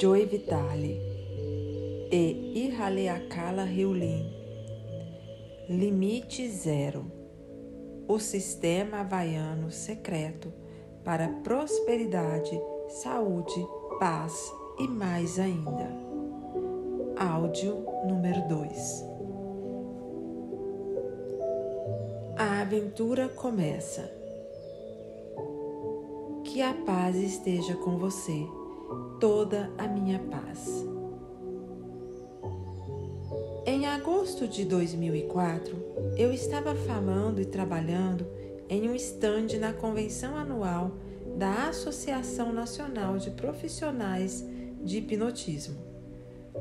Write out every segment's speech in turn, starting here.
Joe Vitale e Ihaleakala Reulim. Limite Zero. O sistema havaiano secreto para prosperidade, saúde, paz e mais ainda. Áudio número 2. A aventura começa. Que a paz esteja com você, toda a minha paz. Em agosto de 2004, eu estava falando e trabalhando em um stand na convenção anual da Associação Nacional de Profissionais de Hipnotismo.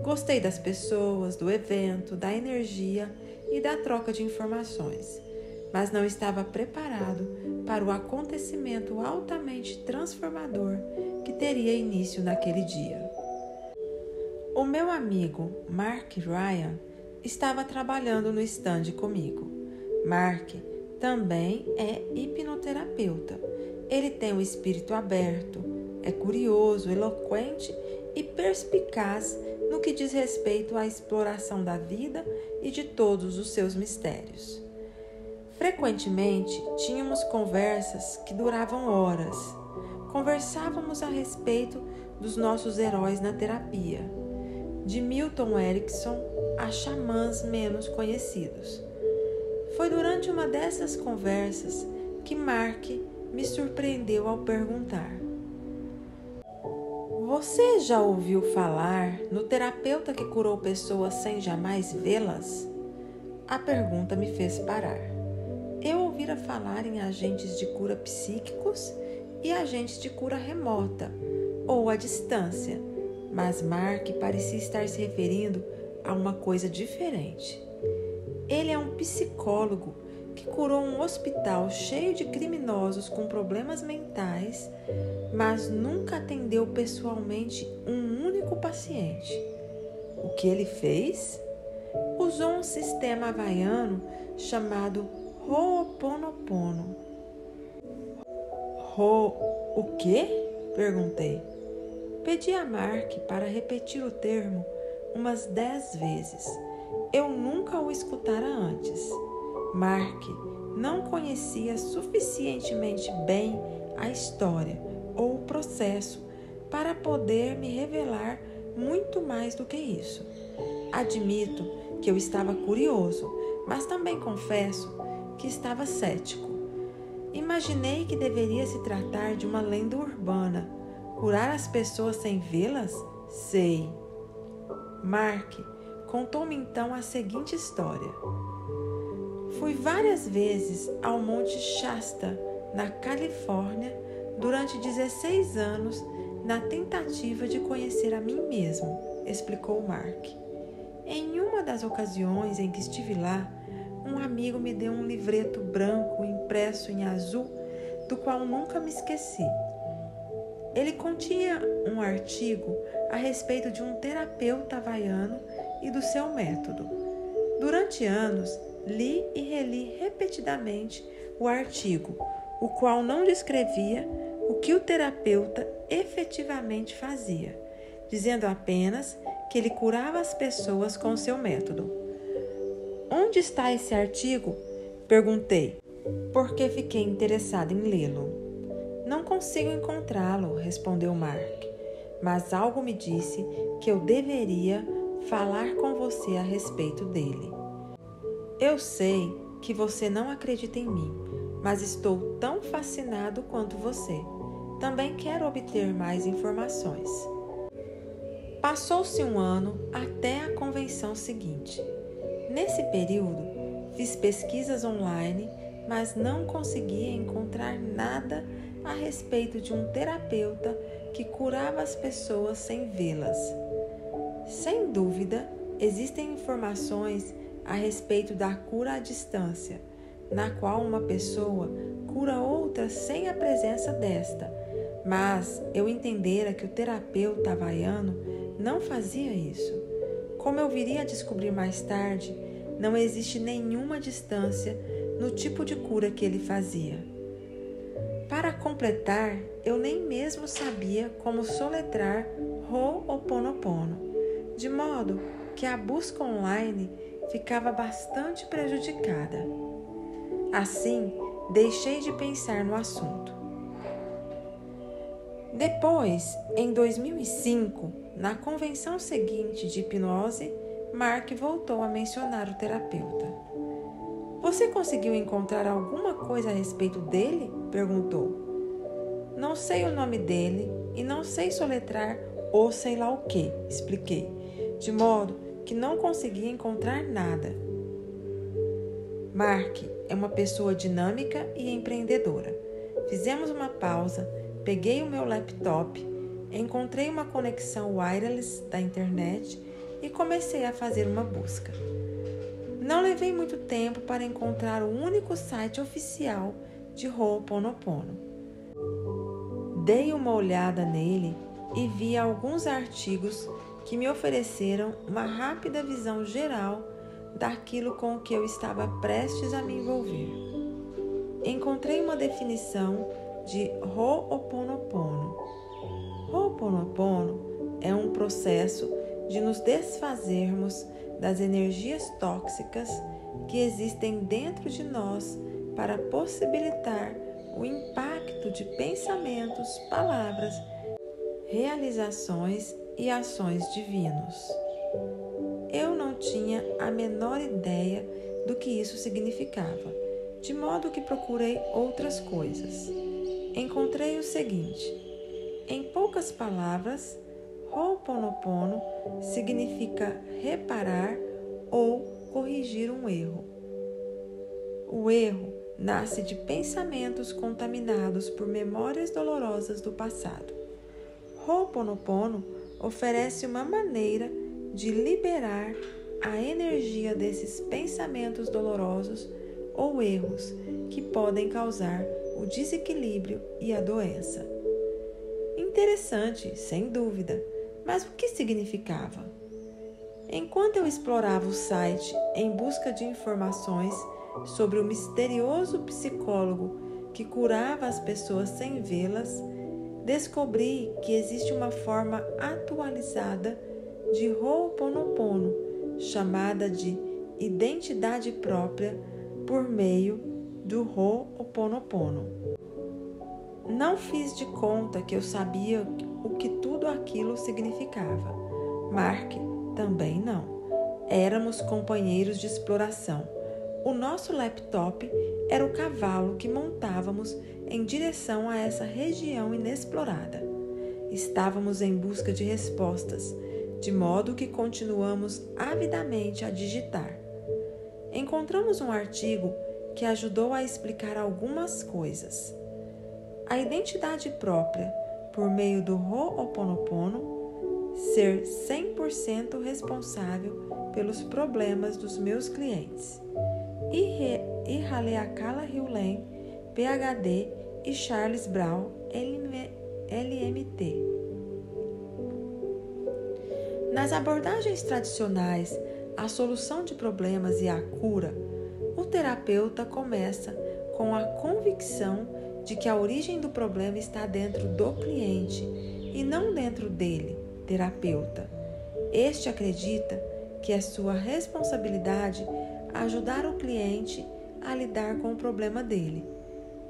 Gostei das pessoas, do evento, da energia e da troca de informações, mas não estava preparado para o acontecimento altamente transformador que teria início naquele dia. O meu amigo Mark Ryan estava trabalhando no stand comigo. Mark também é hipnoterapeuta. Ele tem um espírito aberto, é curioso, eloquente e perspicaz no que diz respeito à exploração da vida e de todos os seus mistérios. Frequentemente, tínhamos conversas que duravam horas. Conversávamos a respeito dos nossos heróis na terapia, de Milton Erickson a xamãs menos conhecidos. Foi durante uma dessas conversas que Mark me surpreendeu ao perguntar: "Você já ouviu falar no terapeuta que curou pessoas sem jamais vê-las?" A pergunta me fez parar. Eu ouvira falar em agentes de cura psíquicos e agentes de cura remota, ou à distância, mas Mark parecia estar se referindo a uma coisa diferente. Ele é um psicólogo que curou um hospital cheio de criminosos com problemas mentais, mas nunca atendeu pessoalmente um único paciente. O que ele fez? Usou um sistema havaiano chamado Ho'oponopono. O quê? Perguntei. Pedi a Mark para repetir o termo umas 10 vezes. Eu nunca o escutara antes. Mark não conhecia suficientemente bem a história ou o processo para poder me revelar muito mais do que isso. Admito que eu estava curioso, mas também confesso que estava cético. Imaginei que deveria se tratar de uma lenda urbana. Curar as pessoas sem vê-las? Sei. Mark contou-me então a seguinte história. Fui várias vezes ao Monte Shasta, na Califórnia, durante 16 anos, na tentativa de conhecer a mim mesmo, explicou Mark. Em uma das ocasiões em que estive lá, um amigo me deu um livreto branco impresso em azul, do qual nunca me esqueci. Ele continha um artigo a respeito de um terapeuta havaiano e do seu método. Durante anos, li e reli repetidamente o artigo, o qual não descrevia o que o terapeuta efetivamente fazia, dizendo apenas que ele curava as pessoas com seu método. "Onde está esse artigo?" perguntei, porque fiquei interessada em lê-lo. "Não consigo encontrá-lo", respondeu Mark, "mas algo me disse que eu deveria falar com você a respeito dele. Eu sei que você não acredita em mim, mas estou tão fascinado quanto você. Também quero obter mais informações." Passou-se um ano até a convenção seguinte. Nesse período, fiz pesquisas online, mas não conseguia encontrar nada a respeito de um terapeuta que curava as pessoas sem vê-las. Sem dúvida, existem informações a respeito da cura à distância, na qual uma pessoa cura outra sem a presença desta, mas eu entendera que o terapeuta havaiano não fazia isso. Como eu viria a descobrir mais tarde, não existe nenhuma distância no tipo de cura que ele fazia. Para completar, eu nem mesmo sabia como soletrar Ho'oponopono, de modo que a busca online ficava bastante prejudicada. Assim, deixei de pensar no assunto. Depois, em 2005, na convenção seguinte de hipnose, Mark voltou a mencionar o terapeuta. Você conseguiu encontrar alguma coisa a respeito dele? Perguntou. Não sei o nome dele e não sei soletrar ou sei lá o que, expliquei, de modo que não conseguia encontrar nada. Mark é uma pessoa dinâmica e empreendedora. Fizemos uma pausa, peguei o meu laptop, encontrei uma conexão wireless da internet e comecei a fazer uma busca. Não levei muito tempo para encontrar o único site oficial de Ho'oponopono. Dei uma olhada nele e vi alguns artigos que me ofereceram uma rápida visão geral daquilo com o que eu estava prestes a me envolver. Encontrei uma definição de Ho'oponopono. Ho'oponopono é um processo de nos desfazermos das energias tóxicas que existem dentro de nós para possibilitar o impacto de pensamentos, palavras, realizações e ações divinos. Eu não tinha a menor ideia do que isso significava, de modo que procurei outras coisas. Encontrei o seguinte: em poucas palavras, Ho'oponopono significa reparar ou corrigir um erro. O erro nasce de pensamentos contaminados por memórias dolorosas do passado. Ho'oponopono oferece uma maneira de liberar a energia desses pensamentos dolorosos ou erros que podem causar o desequilíbrio e a doença. Interessante, sem dúvida, mas o que significava? Enquanto eu explorava o site em busca de informações sobre o misterioso psicólogo que curava as pessoas sem vê-las, descobri que existe uma forma atualizada de Ho'oponopono, chamada de identidade própria por meio do Ho'oponopono. Não fiz de conta que eu sabia o que tudo aquilo significava. Mark também não. Éramos companheiros de exploração. O nosso laptop era o cavalo que montávamos em direção a essa região inexplorada. Estávamos em busca de respostas, de modo que continuamos avidamente a digitar. Encontramos um artigo que ajudou a explicar algumas coisas. A identidade própria, por meio do Ho'oponopono, ser 100% responsável pelos problemas dos meus clientes. Ihaleakala Hewlett, PhD, e Charles Brown, LMT. Nas abordagens tradicionais, a solução de problemas e a cura, o terapeuta começa com a convicção de que a origem do problema está dentro do cliente e não dentro dele, terapeuta. Este acredita que é sua responsabilidade ajudar o cliente a lidar com o problema dele.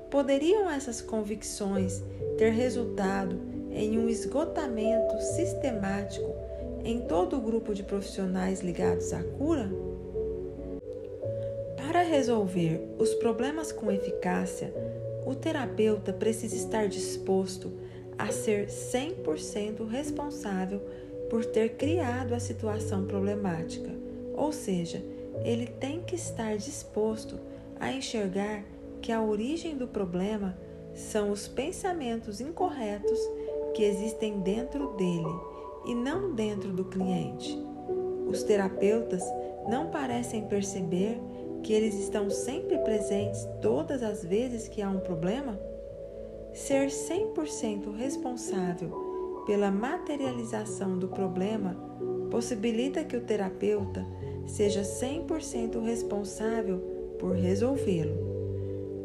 Poderiam essas convicções ter resultado em um esgotamento sistemático em todo o grupo de profissionais ligados à cura? Para resolver os problemas com eficácia, o terapeuta precisa estar disposto a ser 100% responsável por ter criado a situação problemática, ou seja, ele tem que estar disposto a enxergar que a origem do problema são os pensamentos incorretos que existem dentro dele e não dentro do cliente. Os terapeutas não parecem perceber que eles estão sempre presentes todas as vezes que há um problema? Ser 100% responsável pela materialização do problema possibilita que o terapeuta seja 100% responsável por resolvê-lo.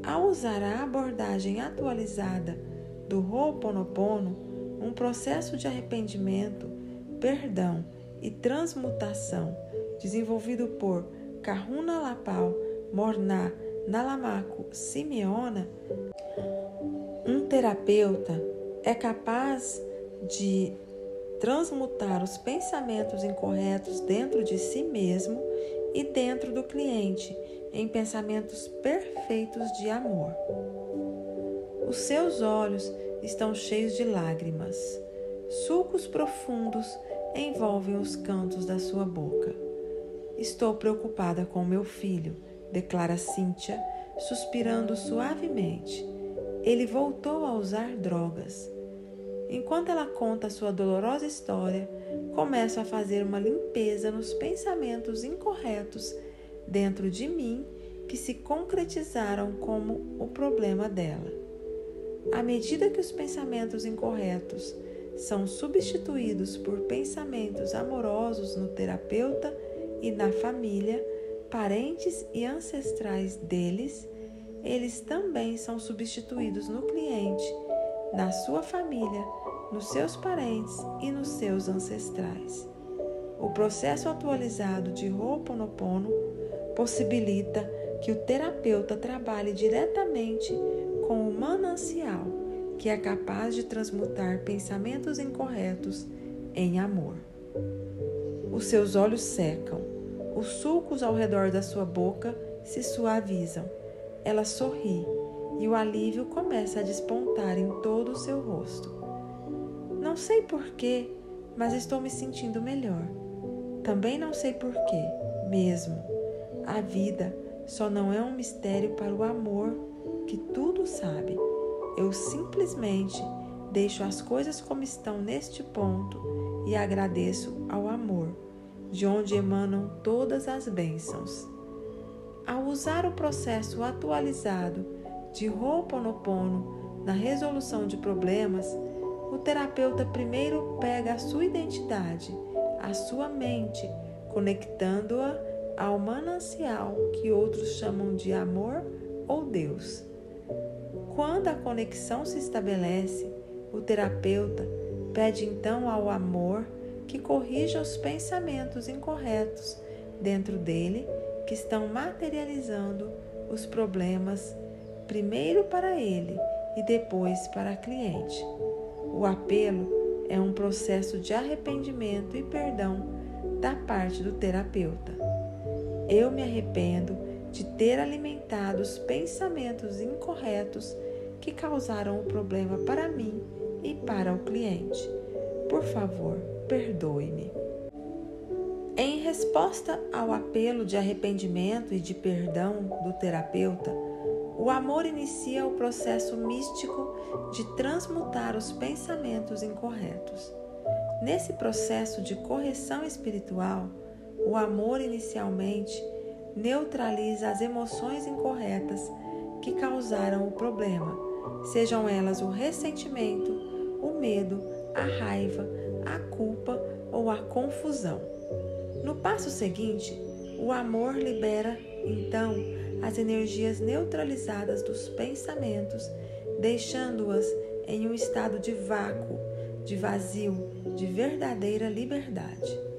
Ao usar a abordagem atualizada do Ho'oponopono, um processo de arrependimento, perdão e transmutação desenvolvido por Kahuna Lapau Morna Nalamaku Simeona, um terapeuta é capaz de transmutar os pensamentos incorretos dentro de si mesmo e dentro do cliente em pensamentos perfeitos de amor. Os seus olhos estão cheios de lágrimas. Sulcos profundos envolvem os cantos da sua boca. Estou preocupada com meu filho, declara Cynthia, suspirando suavemente. Ele voltou a usar drogas. Enquanto ela conta sua dolorosa história, começo a fazer uma limpeza nos pensamentos incorretos dentro de mim que se concretizaram como o problema dela. À medida que os pensamentos incorretos são substituídos por pensamentos amorosos no terapeuta e na família, parentes e ancestrais deles, eles também são substituídos no cliente, na sua família, nos seus parentes e nos seus ancestrais. O processo atualizado de Ho'oponopono possibilita que o terapeuta trabalhe diretamente com o manancial, que é capaz de transmutar pensamentos incorretos em amor. Os seus olhos secam, os sulcos ao redor da sua boca se suavizam. Ela sorri e o alívio começa a despontar em todo o seu rosto. Não sei porquê, mas estou me sentindo melhor. Também não sei porquê, mesmo. A vida só não é um mistério para o amor que tudo sabe. Eu simplesmente deixo as coisas como estão neste ponto e agradeço ao amor, de onde emanam todas as bênçãos. Ao usar o processo atualizado de Ho'oponopono na resolução de problemas, o terapeuta primeiro pega a sua identidade, a sua mente, conectando-a ao manancial que outros chamam de amor ou Deus. Quando a conexão se estabelece, o terapeuta pede então ao amor que corrija os pensamentos incorretos dentro dele que estão materializando os problemas primeiro para ele e depois para a cliente. O apelo é um processo de arrependimento e perdão da parte do terapeuta. Eu me arrependo de ter alimentado os pensamentos incorretos que causaram o problema para mim e para o cliente. Por favor, perdoe-me. Em resposta ao apelo de arrependimento e de perdão do terapeuta, o amor inicia o processo místico de transmutar os pensamentos incorretos. Nesse processo de correção espiritual, o amor inicialmente neutraliza as emoções incorretas que causaram o problema, sejam elas o ressentimento, o medo, a raiva, a culpa ou a confusão. No passo seguinte, o amor libera, então, as energias neutralizadas dos pensamentos, deixando-as em um estado de vácuo, de vazio, de verdadeira liberdade.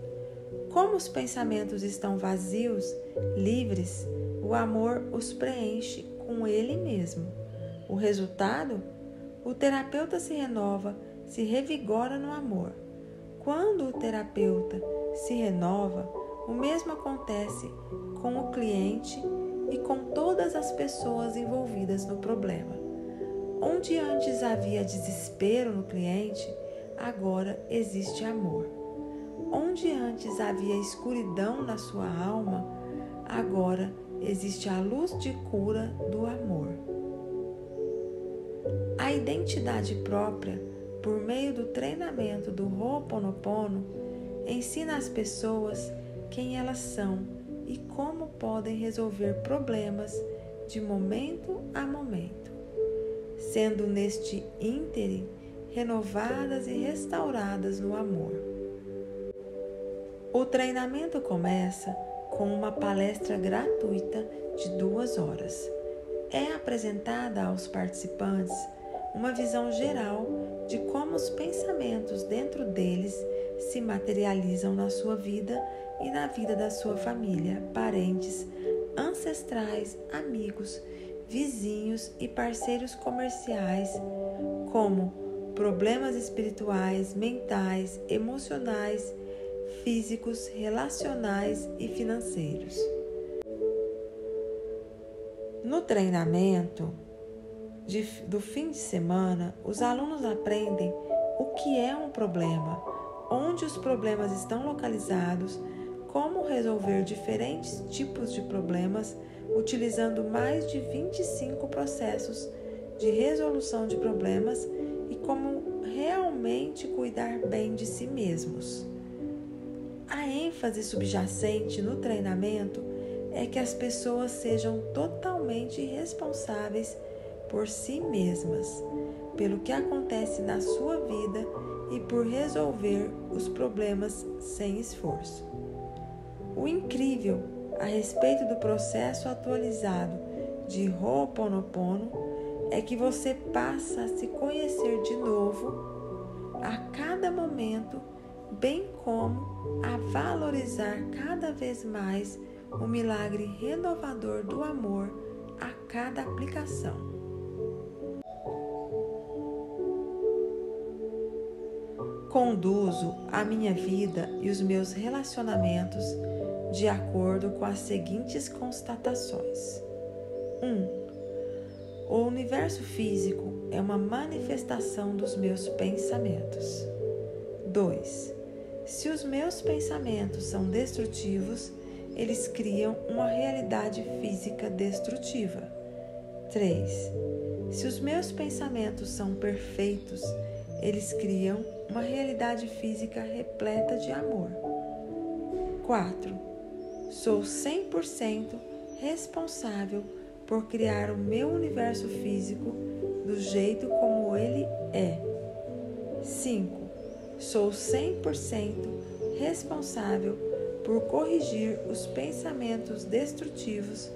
Como os pensamentos estão vazios, livres, o amor os preenche com ele mesmo. O resultado? O terapeuta se renova, se revigora no amor. Quando o terapeuta se renova, o mesmo acontece com o cliente e com todas as pessoas envolvidas no problema. Onde antes havia desespero no cliente, agora existe amor. Onde antes havia escuridão na sua alma, agora existe a luz de cura do amor. A identidade própria, por meio do treinamento do Ho'oponopono, ensina às pessoas quem elas são e como podem resolver problemas de momento a momento, sendo neste ínterim renovadas e restauradas no amor. O treinamento começa com uma palestra gratuita de 2 horas. é apresentada aos participantes uma visão geral de como os pensamentos dentro deles se materializam na sua vida e na vida da sua família, parentes, ancestrais, amigos, vizinhos e parceiros comerciais, como problemas espirituais, mentais, emocionais, físicos, relacionais e financeiros. No treinamento do fim de semana, os alunos aprendem o que é um problema, onde os problemas estão localizados, como resolver diferentes tipos de problemas, utilizando mais de 25 processos de resolução de problemas e como realmente cuidar bem de si mesmos. A ênfase subjacente no treinamento é que as pessoas sejam totalmente responsáveis por si mesmas, pelo que acontece na sua vida e por resolver os problemas sem esforço. O incrível a respeito do processo atualizado de Ho'oponopono é que você passa a se conhecer de novo a cada momento, bem como a valorizar cada vez mais o milagre renovador do amor a cada aplicação. Conduzo a minha vida e os meus relacionamentos de acordo com as seguintes constatações. 1. O universo físico é uma manifestação dos meus pensamentos. 2. Se os meus pensamentos são destrutivos, eles criam uma realidade física destrutiva. 3. Se os meus pensamentos são perfeitos, eles criam uma realidade física repleta de amor. 4. Sou 100% responsável por criar o meu universo físico do jeito como ele é. 5. Sou 100% responsável por corrigir os pensamentos destrutivos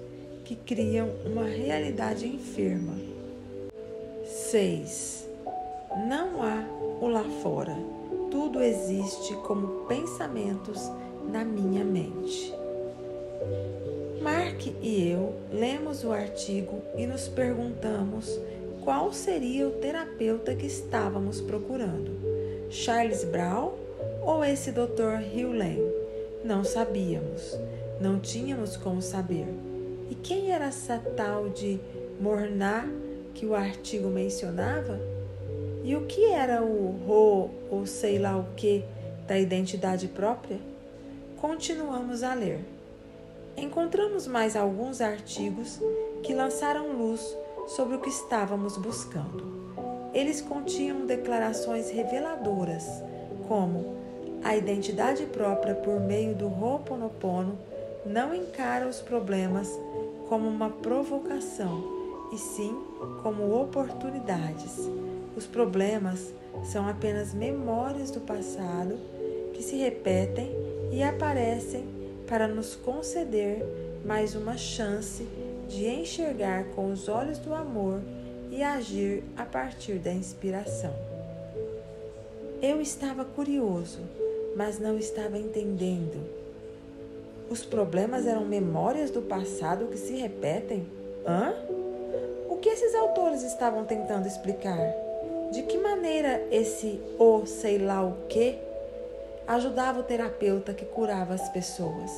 que criam uma realidade enferma. 6. Não há o lá fora. Tudo existe como pensamentos na minha mente. Mark e eu lemos o artigo e nos perguntamos qual seria o terapeuta que estávamos procurando. Charles Brown ou esse Dr. Hugh Lane? Não sabíamos, não tínhamos como saber. E quem era essa tal de Mornar que o artigo mencionava? E o que era o Ho ou sei lá o que da identidade própria? Continuamos a ler. Encontramos mais alguns artigos que lançaram luz sobre o que estávamos buscando. Eles continham declarações reveladoras, como a identidade própria por meio do Ho'oponopono não encara os problemas como uma provocação, e sim como oportunidades. Os problemas são apenas memórias do passado que se repetem e aparecem para nos conceder mais uma chance de enxergar com os olhos do amor e agir a partir da inspiração. Eu estava curioso, mas não estava entendendo. Os problemas eram memórias do passado que se repetem? O que esses autores estavam tentando explicar? De que maneira esse sei lá o que ajudava o terapeuta que curava as pessoas?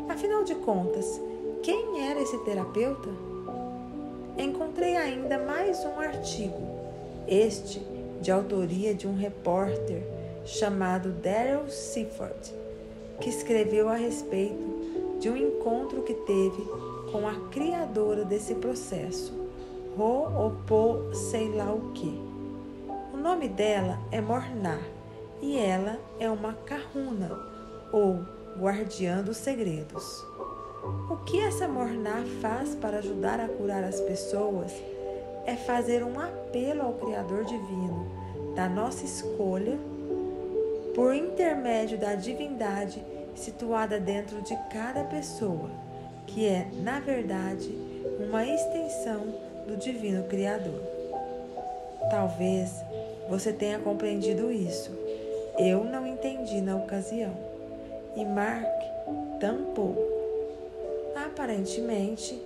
Afinal de contas, quem era esse terapeuta? Encontrei ainda mais um artigo, este de autoria de um repórter chamado Daryl Seifert, que escreveu a respeito de um encontro que teve com a criadora desse processo, Ho'opo sei lá o que. O nome dela é Mornar e ela é uma kahuna, ou guardiã dos segredos. O que essa Mornar faz para ajudar a curar as pessoas é fazer um apelo ao Criador Divino da nossa escolha por intermédio da divindade situada dentro de cada pessoa, que é, na verdade, uma extensão do Divino Criador. Talvez você tenha compreendido isso. Eu não entendi na ocasião. E Mark tampouco. Aparentemente,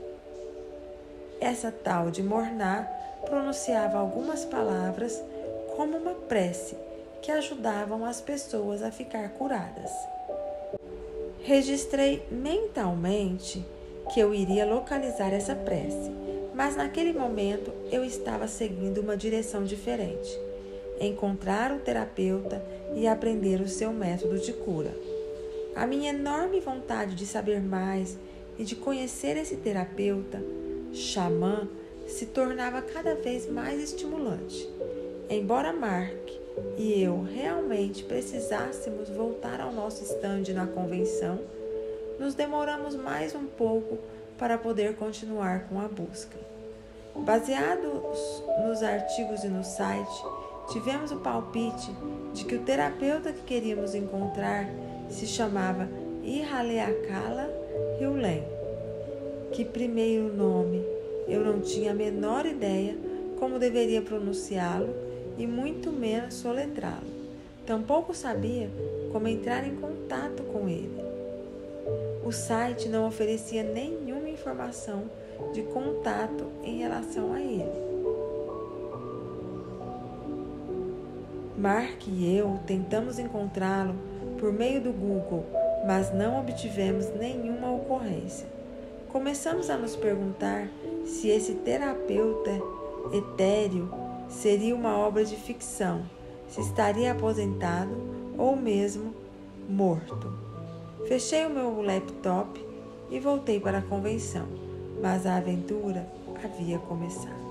essa tal de Morná pronunciava algumas palavras como uma prece que ajudavam as pessoas a ficar curadas. Registrei mentalmente que eu iria localizar essa prece, mas naquele momento eu estava seguindo uma direção diferente: encontrar o terapeuta e aprender o seu método de cura. A minha enorme vontade de saber mais e de conhecer esse terapeuta, xamã, se tornava cada vez mais estimulante. Embora Mark e eu realmente precisássemos voltar ao nosso estande na convenção, nos demoramos mais um pouco para poder continuar com a busca. Baseados nos artigos e no site, tivemos o palpite de que o terapeuta que queríamos encontrar se chamava Ihaleakala Hyulen, que primeiro nome eu não tinha a menor ideia como deveria pronunciá-lo e muito menos soletrá-lo. Tampouco sabia como entrar em contato com ele. O site não oferecia nenhuma informação de contato em relação a ele. Mark e eu tentamos encontrá-lo por meio do Google, mas não obtivemos nenhuma ocorrência. Começamos a nos perguntar se esse terapeuta etéreo seria uma obra de ficção, se estaria aposentado ou mesmo morto. Fechei o meu laptop e voltei para a convenção, mas a aventura havia começado.